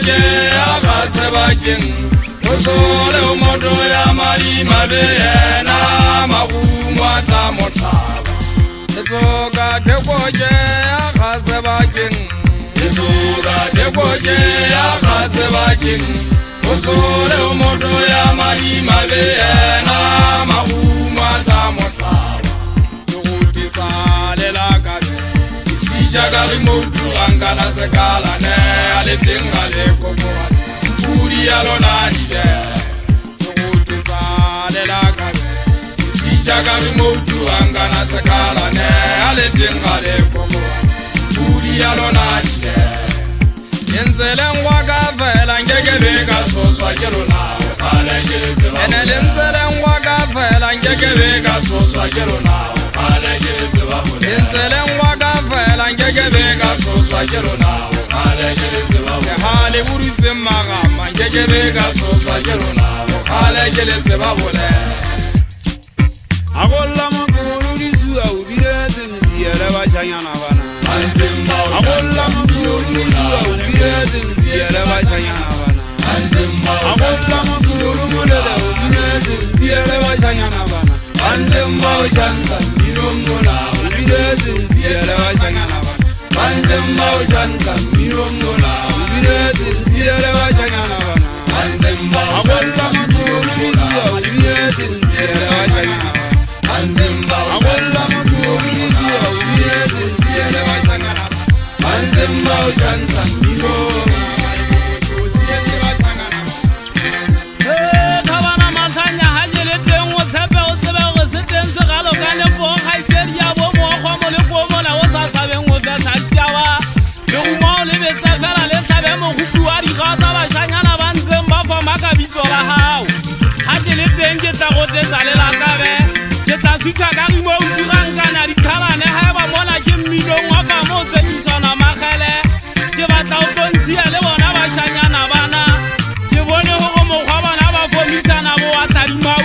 goje aga sebakin osole umodo ya mari mabena magumwa ta motaba etoga de goje aga sebakin etoga de goje aga sebakin osole umodo ya mari mabena magumwa ta motaba tukutisa lela kabe jagali mutu angana sekala ne ale tingale komoa puri alona ide tukutu zale la kabe jagali mutu angana sekala ne ale tingale komoa puri alona ide enzele ngwaga vela ngeke beka soswa jerona kale jerona enele enzele ngwaga vela ngeke beka soswa jerona kale jerona enzele ngwaga vela ngeke beka soswa jerona kale jerona hale buruze magama ngeke beka soswa jerona kale jerona bole agolla mukuru disu awbire zinziere bachanyana bana agolla mukuru disu awbire zinziere bachanyana bana agolla mukuru mulele awbire zinziere bachanyana bana Andemba chanza mirongona ubire zinziere bachanyana bana Andemba chanza mirongona ubire zinziere bachanyana bana Andemba agolla mukuru disu awbire zinziere bachanyana bana Andemba agolla mukuru disu awbire zinziere bachanyana bana Andemba chanza mirongona Sita gari mo uturanga na dikala ne haba mona jemmido ngwafa mo zenyisona makhele ke batla o bonzi ele bona ba shanyana bana ke bone ho mo khaba na ba fomisa na bo atari mau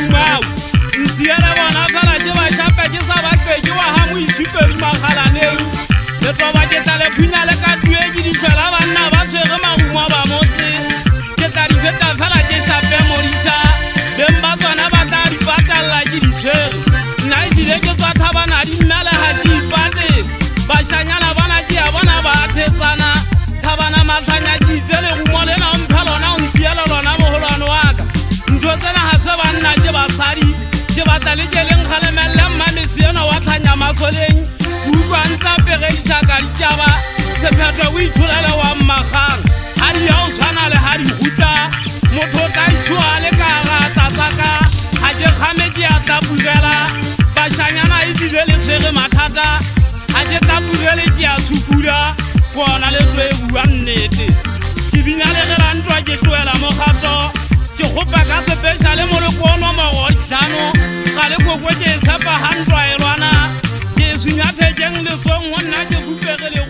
nziele bona fela ke ba shapa ke sa ba ke wa ha mo isiperi makhala ne le to ba ke tale punya le ka tuwe di difela bana ba tshege marumo ba motse ke tari feta fela ke shape morisa bemba tsona ba tari patalla di difela Naijileke kwa tabana rimele hadi ipate Bashanyana bana jia bana baatezana Tabana masanya jizele umole na mpelo na unziele lona muhulano waka Njozena haseba na jeba sari Jeba talijele nkhale melema misieno watanya masoleng Ukwa nzapere isakari jaba Sepeto witulele wa makhang Hari ya ushanale hari huta Motota ichuale karata saka Haje khameji atabuzela Bashanyana izidele shere matata Haje tabuzele kia sufura Kona le twe uanete Kibina le gerantwa je tuela mokato Ke khopa ka special mo le kono mo tsano Kale ko ko je sapa handwa erwana Ke sunyate jeng le song wona je kupegele